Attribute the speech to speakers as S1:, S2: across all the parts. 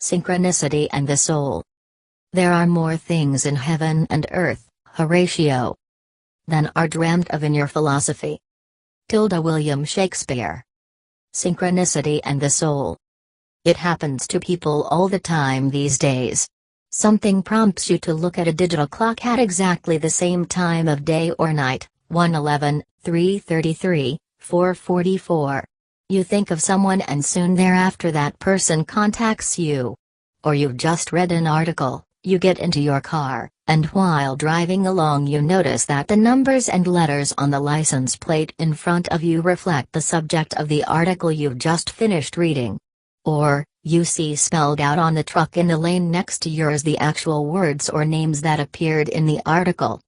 S1: Synchronicity and the Soul. There are more things in heaven and earth, Horatio, than are dreamt of in your philosophy. William Shakespeare. Synchronicity and the Soul. It happens to people all the time these days. Something prompts you to look at a digital clock at exactly the same time of day or night, 1:11, 3:33, 4:44. You think of someone and soon thereafter that person contacts you. Or you've just read an article, you get into your car, and while driving along you notice that the numbers and letters on the license plate in front of you reflect the subject of the article you've just finished reading. Or, you see spelled out on the truck in the lane next to yours the actual words or names that appeared in the article.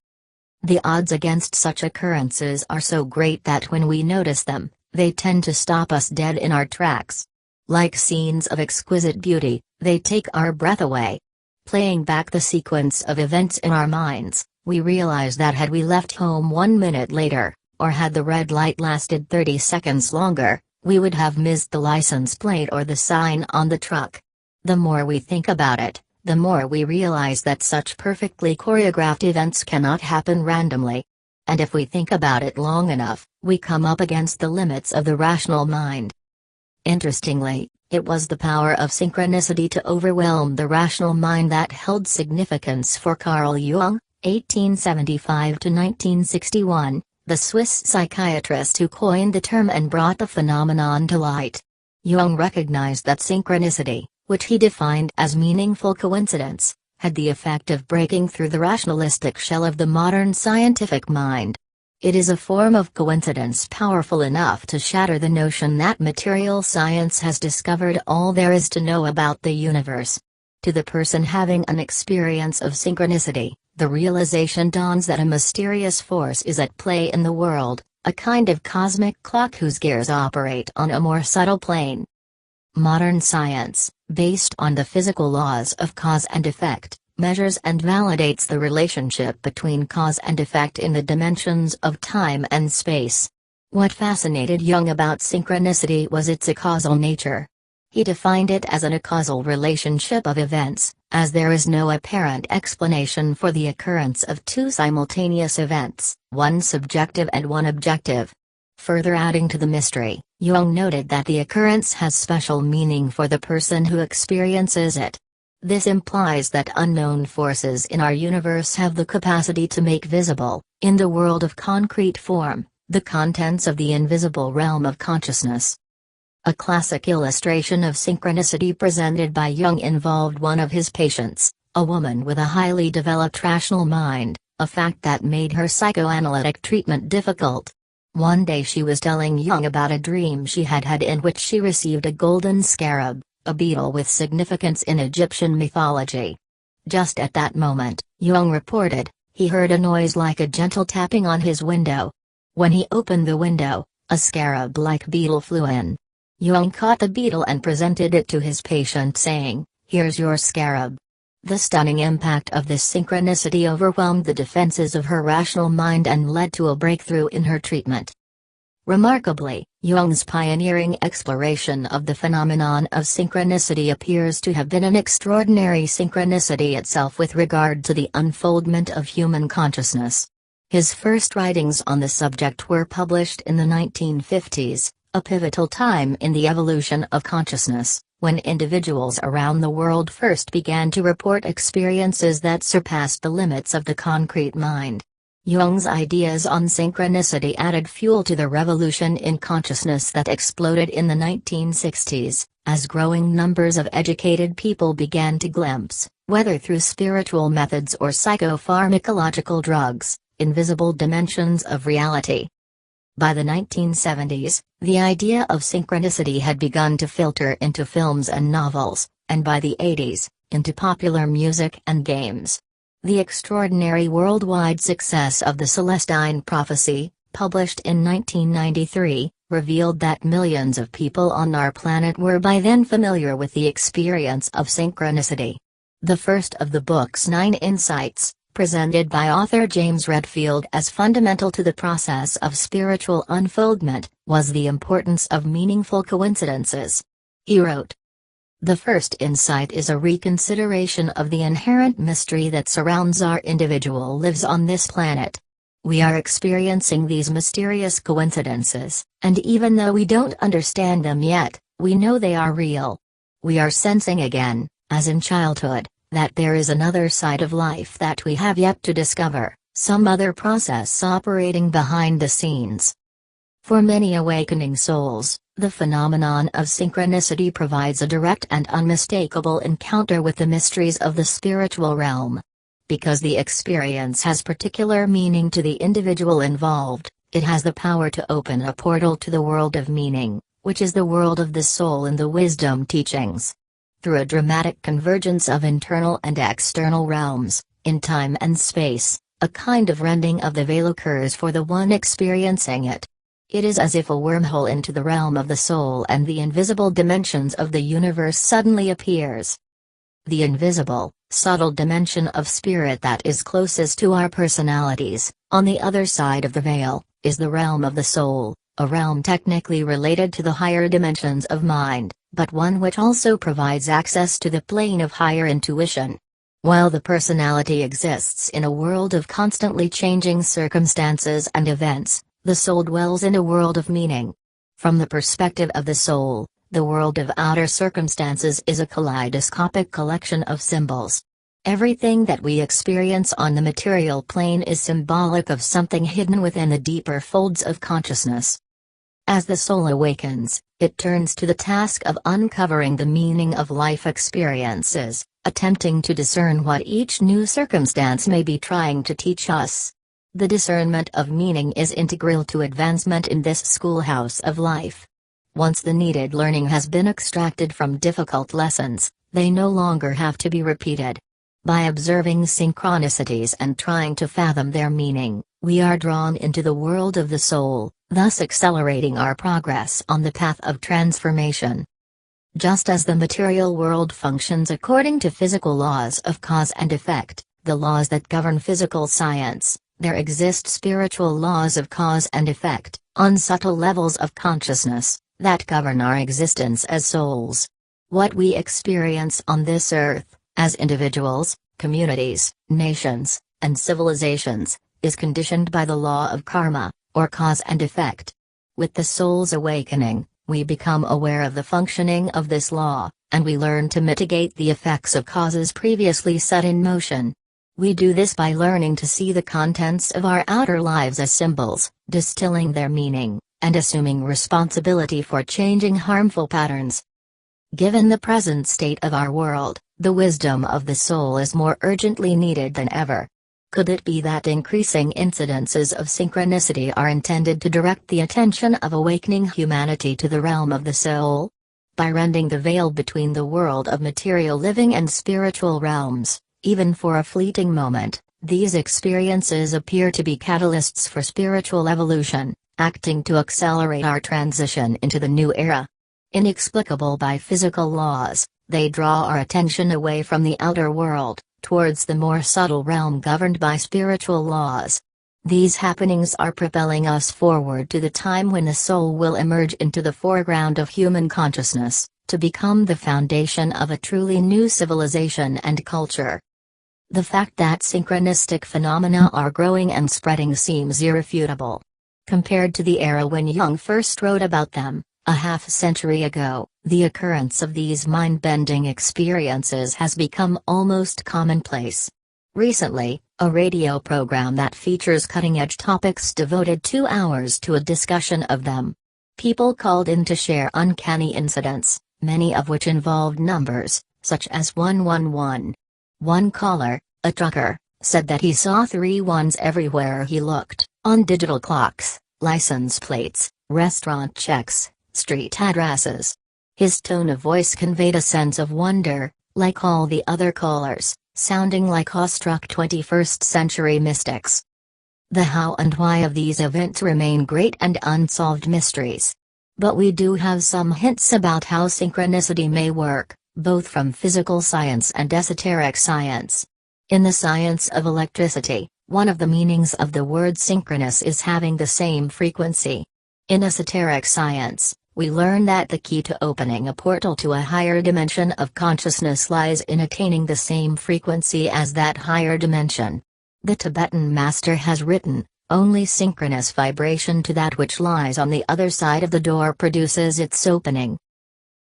S1: The odds against such occurrences are so great that when we notice them, they tend to stop us dead in our tracks. Like scenes of exquisite beauty, they take our breath away. Playing back the sequence of events in our minds, we realize that had we left home 1 minute later, or had the red light lasted 30 seconds longer, we would have missed the license plate or the sign on the truck. The more we think about it, the more we realize that such perfectly choreographed events cannot happen randomly. And if we think about it long enough, we come up against the limits of the rational mind. Interestingly, it was the power of synchronicity to overwhelm the rational mind that held significance for Carl Jung, 1875 to 1961, the Swiss psychiatrist who coined the term and brought the phenomenon to light. Jung recognized that synchronicity, which he defined as meaningful coincidence, had the effect of breaking through the rationalistic shell of the modern scientific mind. It is a form of coincidence powerful enough to shatter the notion that material science has discovered all there is to know about the universe. To the person having an experience of synchronicity, the realization dawns that a mysterious force is at play in the world, a kind of cosmic clock whose gears operate on a more subtle plane. Modern science, based on the physical laws of cause and effect, measures and validates the relationship between cause and effect in the dimensions of time and space. What fascinated Jung about synchronicity was its acausal nature. He defined it as an acausal relationship of events, as there is no apparent explanation for the occurrence of two simultaneous events, one subjective and one objective. Further adding to the mystery, Jung noted that the occurrence has special meaning for the person who experiences it. This implies that unknown forces in our universe have the capacity to make visible, in the world of concrete form, the contents of the invisible realm of consciousness. A classic illustration of synchronicity presented by Jung involved one of his patients, a woman with a highly developed rational mind, a fact that made her psychoanalytic treatment difficult. One day she was telling Jung about a dream she had had in which she received a golden scarab, a beetle with significance in Egyptian mythology. Just at that moment, Jung reported, he heard a noise like a gentle tapping on his window. When he opened the window, a scarab-like beetle flew in. Jung caught the beetle and presented it to his patient saying, "Here's your scarab." The stunning impact of this synchronicity overwhelmed the defenses of her rational mind and led to a breakthrough in her treatment. Remarkably, Jung's pioneering exploration of the phenomenon of synchronicity appears to have been an extraordinary synchronicity itself with regard to the unfoldment of human consciousness. His first writings on the subject were published in the 1950s, a pivotal time in the evolution of consciousness, when individuals around the world first began to report experiences that surpassed the limits of the concrete mind. Jung's ideas on synchronicity added fuel to the revolution in consciousness that exploded in the 1960s, as growing numbers of educated people began to glimpse, whether through spiritual methods or psychopharmacological drugs, invisible dimensions of reality. By the 1970s, the idea of synchronicity had begun to filter into films and novels, and by the 80s, into popular music and games. The extraordinary worldwide success of the Celestine Prophecy, published in 1993, revealed that millions of people on our planet were by then familiar with the experience of synchronicity. The first of the book's 9 insights, presented by author James Redfield as fundamental to the process of spiritual unfoldment, was the importance of meaningful coincidences. He wrote, The first insight is a reconsideration of the inherent mystery that surrounds our individual lives on this planet. We are experiencing these mysterious coincidences, and even though we don't understand them yet, we know they are real. We are sensing again, as in childhood, that there is another side of life that we have yet to discover, some other process operating behind the scenes. For many awakening souls, the phenomenon of synchronicity provides a direct and unmistakable encounter with the mysteries of the spiritual realm. Because the experience has particular meaning to the individual involved, it has the power to open a portal to the world of meaning, which is the world of the soul in the wisdom teachings. Through a dramatic convergence of internal and external realms, in time and space, a kind of rending of the veil occurs for the one experiencing it. It is as if a wormhole into the realm of the soul and the invisible dimensions of the universe suddenly appears. The invisible, subtle dimension of spirit that is closest to our personalities, on the other side of the veil, is the realm of the soul, a realm technically related to the higher dimensions of mind, but one which also provides access to the plane of higher intuition. While the personality exists in a world of constantly changing circumstances and events, the soul dwells in a world of meaning. From the perspective of the soul, the world of outer circumstances is a kaleidoscopic collection of symbols. Everything that we experience on the material plane is symbolic of something hidden within the deeper folds of consciousness. As the soul awakens, it turns to the task of uncovering the meaning of life experiences, attempting to discern what each new circumstance may be trying to teach us. The discernment of meaning is integral to advancement in this schoolhouse of life. Once the needed learning has been extracted from difficult lessons, they no longer have to be repeated. By observing synchronicities and trying to fathom their meaning, we are drawn into the world of the soul, thus accelerating our progress on the path of transformation. Just as the material world functions according to physical laws of cause and effect, the laws that govern physical science, there exist spiritual laws of cause and effect, on subtle levels of consciousness, that govern our existence as souls. What we experience on this earth, as individuals, communities, nations, and civilizations, is conditioned by the law of karma, or cause and effect. With the soul's awakening, we become aware of the functioning of this law, and we learn to mitigate the effects of causes previously set in motion. We do this by learning to see the contents of our outer lives as symbols, distilling their meaning, and assuming responsibility for changing harmful patterns. Given the present state of our world, the wisdom of the soul is more urgently needed than ever. Could it be that increasing incidences of synchronicity are intended to direct the attention of awakening humanity to the realm of the soul? By rending the veil between the world of material living and spiritual realms, even for a fleeting moment, these experiences appear to be catalysts for spiritual evolution, acting to accelerate our transition into the new era. Inexplicable by physical laws, they draw our attention away from the outer world, towards the more subtle realm governed by spiritual laws. These happenings are propelling us forward to the time when the soul will emerge into the foreground of human consciousness, to become the foundation of a truly new civilization and culture. The fact that synchronistic phenomena are growing and spreading seems irrefutable. Compared to the era when Jung first wrote about them, a half-century ago, the occurrence of these mind-bending experiences has become almost commonplace. Recently, a radio program that features cutting-edge topics devoted 2 hours to a discussion of them. People called in to share uncanny incidents, many of which involved numbers, such as 111. One caller, a trucker, said that he saw 3 ones everywhere he looked, on digital clocks, license plates, restaurant checks, street addresses. His tone of voice conveyed a sense of wonder, like all the other callers, sounding like awestruck 21st century mystics. The how and why of these events remain great and unsolved mysteries. But we do have some hints about how synchronicity may work, both from physical science and esoteric science. In the science of electricity, one of the meanings of the word synchronous is having the same frequency. In esoteric science, We learn that the key to opening a portal to a higher dimension of consciousness lies in attaining the same frequency as that higher dimension. The Tibetan master has written, only synchronous vibration to that which lies on the other side of the door produces its opening.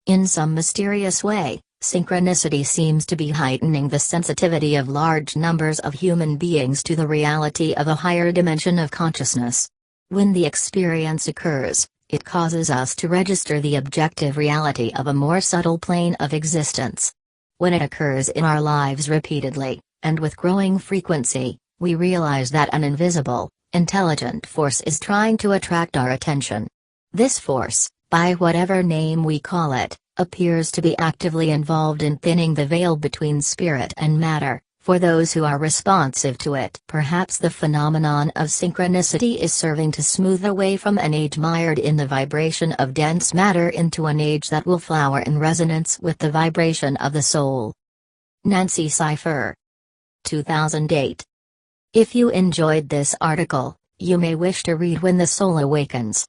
S1: In some mysterious way, synchronicity seems to be heightening the sensitivity of large numbers of human beings to the reality of a higher dimension of consciousness. When the experience occurs, it causes us to register the objective reality of a more subtle plane of existence. When it occurs in our lives repeatedly, and with growing frequency, we realize that an invisible, intelligent force is trying to attract our attention. This force, by whatever name we call it, appears to be actively involved in thinning the veil between spirit and matter. For those who are responsive to it, perhaps the phenomenon of synchronicity is serving to smooth away from an age mired in the vibration of dense matter into an age that will flower in resonance with the vibration of the soul. Nancy Cypher. 2008. If you enjoyed this article, you may wish to read When the Soul Awakens.